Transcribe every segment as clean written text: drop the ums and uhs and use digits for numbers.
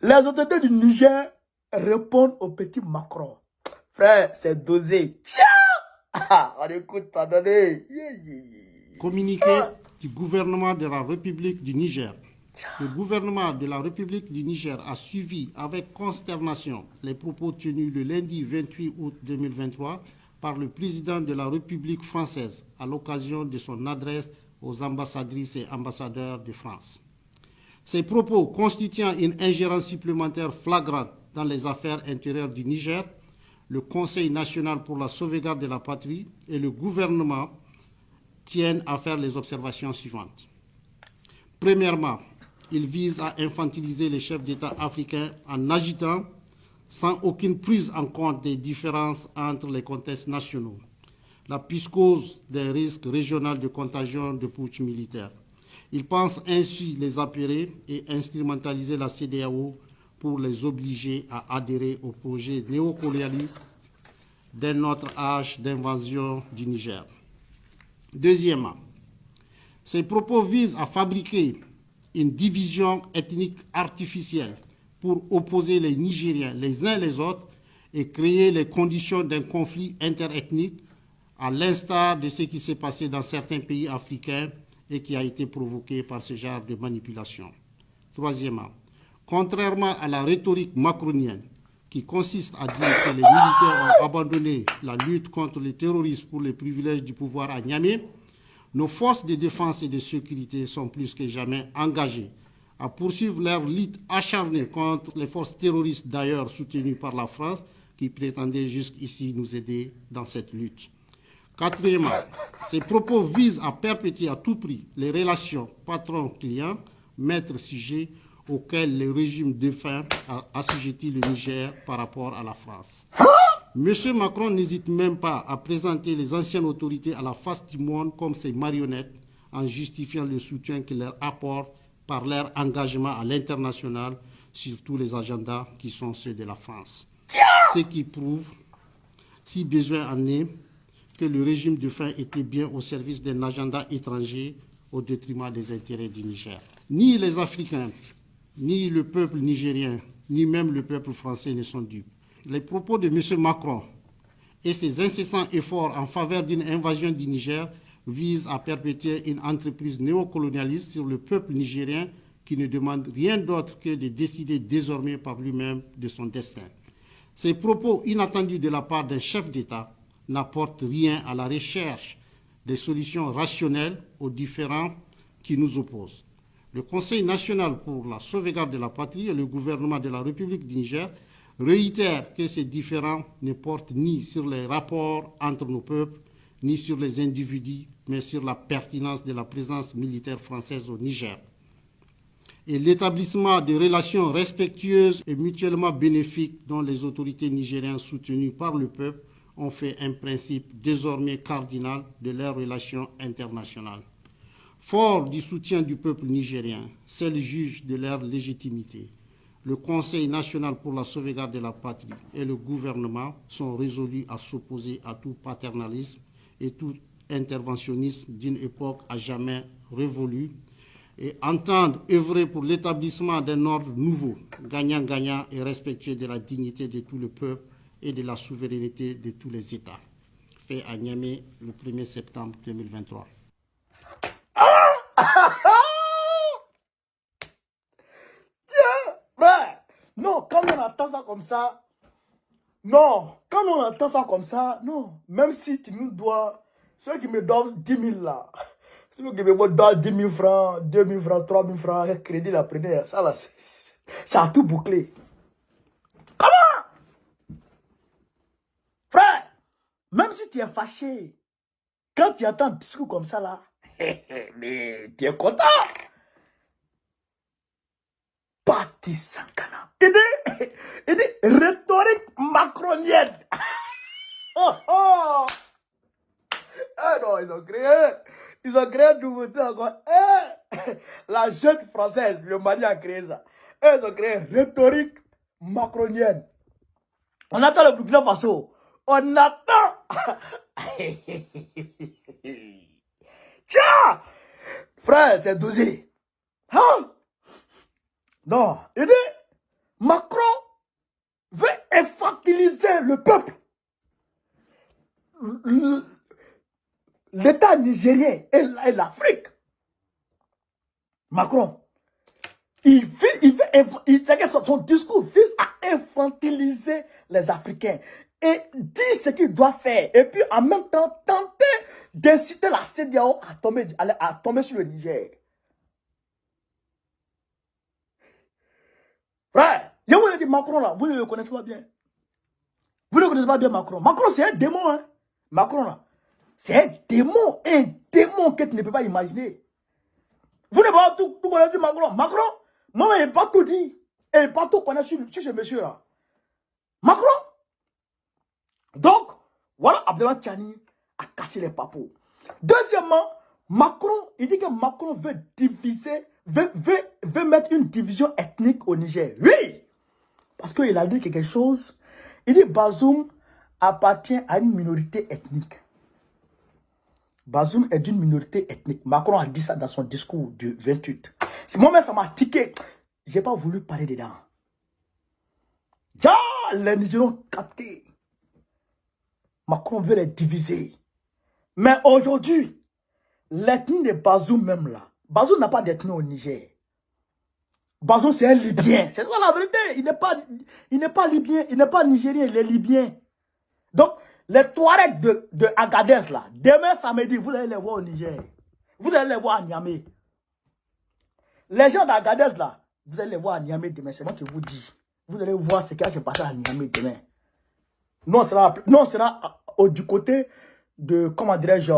Les autorités du Niger répondent au petit Macron. Frère, c'est dosé. Tiens, on écoute, pardonnez. Communiqué du gouvernement de la République du Niger. Le gouvernement de la République du Niger a suivi avec consternation les propos tenus le lundi 28 août 2023 par le président de la République française à l'occasion de son adresse aux ambassadrices et ambassadeurs de France. Ces propos constituant une ingérence supplémentaire flagrante dans les affaires intérieures du Niger, le Conseil national pour la sauvegarde de la patrie et le gouvernement tiennent à faire les observations suivantes. Premièrement, il vise à infantiliser les chefs d'État africains en agitant, sans aucune prise en compte des différences entre les contextes nationaux, la psychose d'un risque régional de contagion de putsch militaire. Il pense ainsi les apairer et instrumentaliser la CEDEAO pour les obliger à adhérer au projet néocolonialiste d'un autre âge d'invasion du Niger. Deuxièmement, ces propos visent à fabriquer une division ethnique artificielle pour opposer les Nigériens les uns les autres et créer les conditions d'un conflit interethnique, à l'instar de ce qui s'est passé dans certains pays africains et qui a été provoqué par ce genre de manipulation. Troisièmement, contrairement à la rhétorique macronienne qui consiste à dire que les militaires ont abandonné la lutte contre les terroristes pour les privilèges du pouvoir à Niamey, nos forces de défense et de sécurité sont plus que jamais engagées à poursuivre leur lutte acharnée contre les forces terroristes, d'ailleurs soutenues par la France, qui prétendaient jusqu'ici nous aider dans cette lutte. Quatrièmement, ces propos visent à perpétuer à tout prix les relations patron-client, maître-sujet, auxquelles le régime défunt a assujetti le Niger par rapport à la France. M. Macron n'hésite même pas à présenter les anciennes autorités à la face du monde comme ses marionnettes en justifiant le soutien qu'il leur apporte par leur engagement à l'international sur tous les agendas qui sont ceux de la France. Ce qui prouve, si besoin en est, que le régime défunt était bien au service d'un agenda étranger au détriment des intérêts du Niger. Ni les Africains, ni le peuple nigérien, ni même le peuple français ne sont dupes. Les propos de M. Macron et ses incessants efforts en faveur d'une invasion du Niger visent à perpétuer une entreprise néocolonialiste sur le peuple nigérien qui ne demande rien d'autre que de décider désormais par lui-même de son destin. Ces propos inattendus de la part d'un chef d'État n'apportent rien à la recherche des solutions rationnelles aux différends qui nous opposent. Le Conseil national pour la sauvegarde de la patrie et le gouvernement de la République du Niger réitèrent que ces différends ne portent ni sur les rapports entre nos peuples, ni sur les individus, mais sur la pertinence de la présence militaire française au Niger. Et l'établissement de relations respectueuses et mutuellement bénéfiques dont les autorités nigériennes soutenues par le peuple ont fait un principe désormais cardinal de leurs relations internationales. Fort du soutien du peuple nigérien, seul juge de leur légitimité, le Conseil national pour la sauvegarde de la patrie et le gouvernement sont résolus à s'opposer à tout paternalisme et tout interventionnisme d'une époque à jamais révolue et entendent œuvrer pour l'établissement d'un ordre nouveau, gagnant-gagnant et respectueux de la dignité de tout le peuple et de la souveraineté de tous les États. Fait à Niamey le 1er septembre 2023. Non, quand on entend ça comme ça, non, quand on entend ça comme ça, non, même si tu nous dois, ceux qui me doivent 10 000 là, ceux qui me doivent 10 000 francs, 2 000 francs, 3 000 francs, crédit la première, ça là, ça a tout bouclé. Comment? Frère, même si tu es fâché, quand tu entends un discours comme ça là, mais tu es content. Bati Sankara. Et des rhétoriques macroniennes. Oh, oh. Ah non, ils ont créé une nouveauté encore. La jeune française, le Mali a créé ça. Ils ont créé rhétorique macronienne. On attend le Burkina Faso. On attend. Tiens, frère, c'est dosé. Hein? Non, infantiliser le peuple. L'État nigérien et l'Afrique. Macron, son discours vise à infantiliser les Africains et dire ce qu'il doit faire. Et puis en même temps, tenter d'inciter la CEDEAO à tomber sur le Niger. Frère, je vous ai dit Macron là, vous ne le connaissez pas bien. Vous ne connaissez pas bien Macron. Macron c'est un démon, hein. Macron là, c'est un démon que tu ne peux pas imaginer. Vous n'avez pas tout connaître Macron. Macron, moi, je n'ai pas tout dit. Et je n'ai pas tout connaître sur ce monsieur-là. Macron. Donc, voilà, Abdellah Tchani a cassé les papous. Deuxièmement, Macron, il dit que Macron veut diviser, veut mettre une division ethnique au Niger. Oui. Parce qu'il a dit quelque chose. Il dit Bazoum appartient à une minorité ethnique. Bazoum est d'une minorité ethnique. Macron a dit ça dans son discours du 28. Moi-même, ça m'a tiqué. Je n'ai pas voulu parler dedans. Les Nigériens ont capté. Macron veut les diviser. Mais aujourd'hui, l'ethnie de Bazoum même là. Bazoum n'a pas d'ethnie au Niger. Bazoum c'est un Libyen. C'est ça la vérité. Il n'est pas Libyen, il n'est pas Nigérien, il est Libyen. Donc, les Touaregs de Agadez là, demain samedi, vous allez les voir au Niger. Vous allez les voir à Niamey. Les gens d'Agadez là, vous allez les voir à Niamey demain. C'est moi qui vous dis. Vous allez voir ce qui va se passer à Niamey demain. Nous, on sera du côté de, comment dirais-je,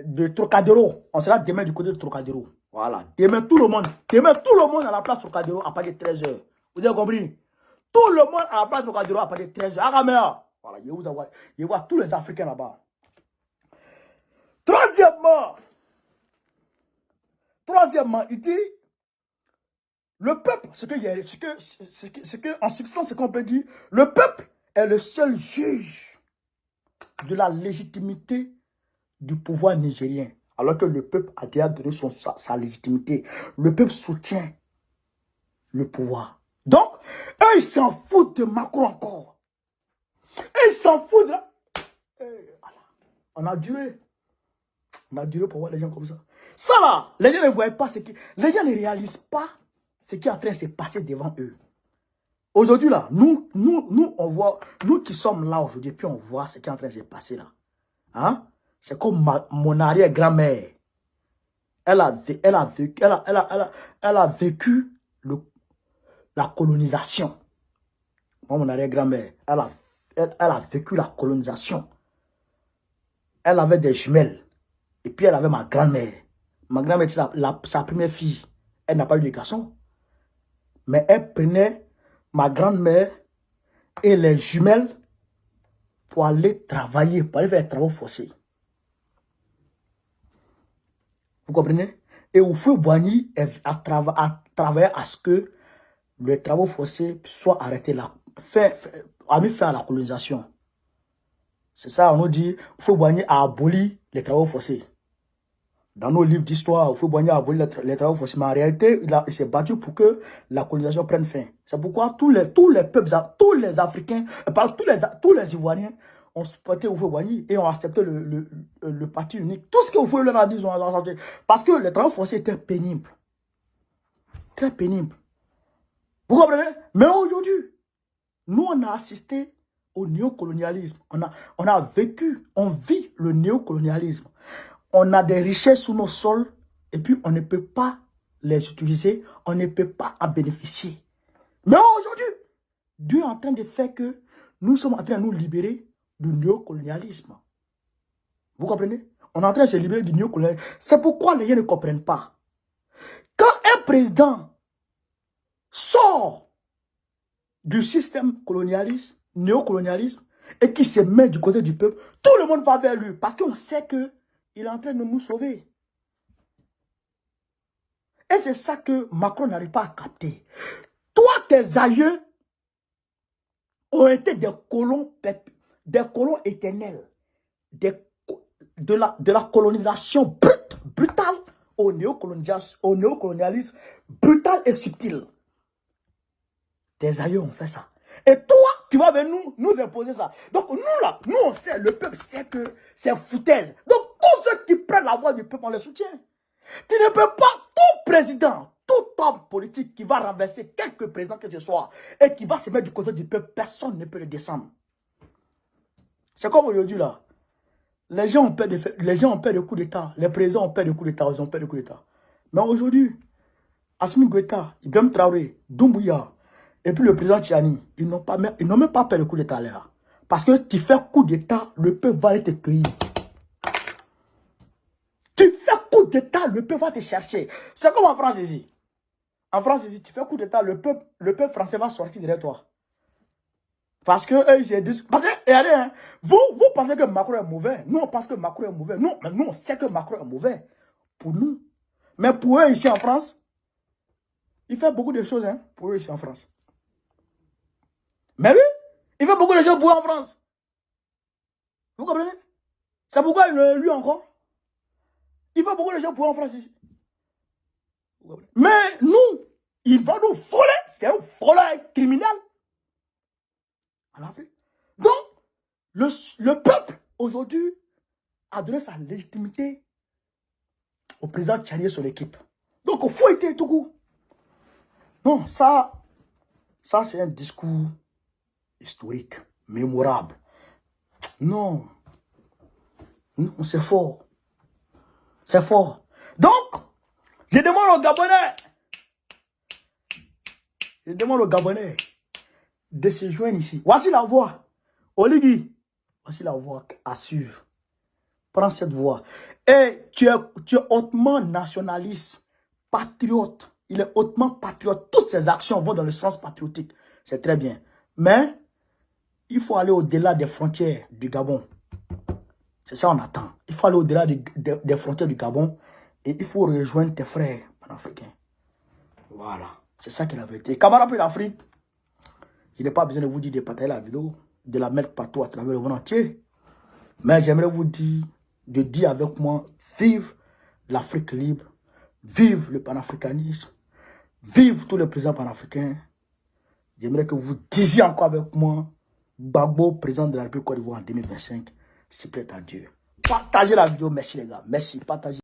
de Trocadéro. On sera demain du côté de Trocadéro. Voilà. Demain, tout le monde à la place Trocadéro à partir de 13h. Vous avez compris? Tout le monde à la place Trocadéro à partir de 13h. Agamea. Voilà, je vois tous les Africains là-bas. Troisièmement, il dit, le peuple, en substance, ce qu'on peut dire, le peuple est le seul juge de la légitimité du pouvoir nigérien. Alors que le peuple a déjà donné sa légitimité. Le peuple soutient le pouvoir. Donc, eux, ils s'en foutent de Macron encore. Ils s'en foutent de... On a duré. On a duré pour voir les gens comme ça. Ça là, les gens ne voient pas les gens ne réalisent pas ce qui est en train de se passer devant eux. Aujourd'hui là, nous on voit, nous qui sommes là aujourd'hui, puis on voit ce qui est en train de se passer là. Hein? C'est comme mon arrière-grand-mère. Elle a vécu la colonisation. Moi, mon arrière-grand-mère, elle a vécu la colonisation. Elle avait des jumelles. Et puis elle avait ma grand-mère. Ma grand-mère était sa première fille. Elle n'a pas eu de garçon. Mais elle prenait ma grand-mère et les jumelles pour aller travailler, pour aller faire des travaux forcés. Vous comprenez? Et Oufoué Boigny a travaillé à ce que les travaux forcés soient arrêtés là. A mis fin à la colonisation. C'est ça, on nous dit, Oufoué Boigny a aboli les travaux forcés. Dans nos livres d'histoire, Oufoué Boigny a aboli les travaux forcés. Mais en réalité, il s'est battu pour que la colonisation prenne fin. C'est pourquoi tous les peuples, tous les Africains, tous les Ivoiriens ont supporté Oufoué Boigny et ont accepté le parti unique. Tout ce que Oufoué leur a dit, ils ont accepté. Parce que les travaux forcés étaient pénibles. Très pénibles. Vous comprenez? Mais aujourd'hui, nous, on a assisté au néocolonialisme. On vit le néocolonialisme. On a des richesses sous nos sols et puis on ne peut pas les utiliser, on ne peut pas en bénéficier. Mais aujourd'hui, Dieu est en train de faire que nous sommes en train de nous libérer du néocolonialisme. Vous comprenez? On est en train de se libérer du néocolonialisme. C'est pourquoi les gens ne comprennent pas. Quand un président sort du système colonialiste, néocolonialisme, et qui se met du côté du peuple, tout le monde va vers lui. Parce qu'on sait qu'il est en train de nous sauver. Et c'est ça que Macron n'arrive pas à capter. Toi, tes aïeux ont été des colons éternels. De la colonisation brutale au néocolonialisme brutal et subtil. Tes aïeux ont fait ça. Et toi, tu vas venir nous imposer ça. Donc nous là, nous on sait, le peuple sait que c'est foutaise. Donc tous ceux qui prennent la voix du peuple, on les soutient. Tu ne peux pas, tout président, tout homme politique qui va renverser quelques présidents que ce soit et qui va se mettre du côté du peuple, personne ne peut le descendre. C'est comme aujourd'hui là. Les gens ont peur de coups d'État. Les présidents ont peur de coups d'État. Ils ont peur de coups d'État. Mais aujourd'hui, Assimi Goïta, Ibrahim Traoré, Doumbouya, et puis le président Tchiani, ils n'ont même pas peur de coups d'État là. Parce que tu fais coup d'État, le peuple va aller te cueillir. Tu fais coup d'État, le peuple va te chercher. C'est comme en France ici. En France ici, tu fais coup d'État, le peuple français va sortir derrière toi. Parce que eux, ils se disent. Parce que, regardez, hein, vous pensez que Macron est mauvais. Nous, on pense que Macron est mauvais. Non, mais nous, on sait que Macron est mauvais. Pour nous. Mais pour eux, ici en France, il fait beaucoup de choses, hein, pour eux, ici en France. Mais oui, il fait beaucoup de choses pour eux en France. Vous comprenez? C'est pourquoi il le lui encore. Il fait beaucoup de choses pour eux en France ici. Mais nous, il va nous voler. C'est un voleur criminel. En Afrique. Donc, le peuple, aujourd'hui, a donné sa légitimité au président Tchani et son équipe. Donc, il faut être tout coup. Non, ça c'est un discours historique, mémorable. Non, non, c'est fort. C'est fort. Donc, je demande aux Gabonais de se joindre ici. Voici la voie. Oligui, voici la voie à suivre. Prends cette voie. Et tu es hautement nationaliste, patriote. Il est hautement patriote. Toutes ses actions vont dans le sens patriotique. C'est très bien. Mais, il faut aller au-delà des frontières du Gabon. C'est ça qu'on attend. Il faut aller au-delà des frontières du Gabon. Et il faut rejoindre tes frères panafricains. Voilà. C'est ça qui est la vérité. Camarades de l'Afrique, je n'ai pas besoin de vous dire de partager la vidéo, de la mettre partout à travers le monde entier. Mais j'aimerais vous dire, de dire avec moi, vive l'Afrique libre, vive le panafricanisme, vive tous les présidents panafricains. J'aimerais que vous disiez encore avec moi, Gbagbo, président de la République Côte d'Ivoire en 2025, s'il plaît à Dieu. Partagez la vidéo, merci les gars, merci, partagez.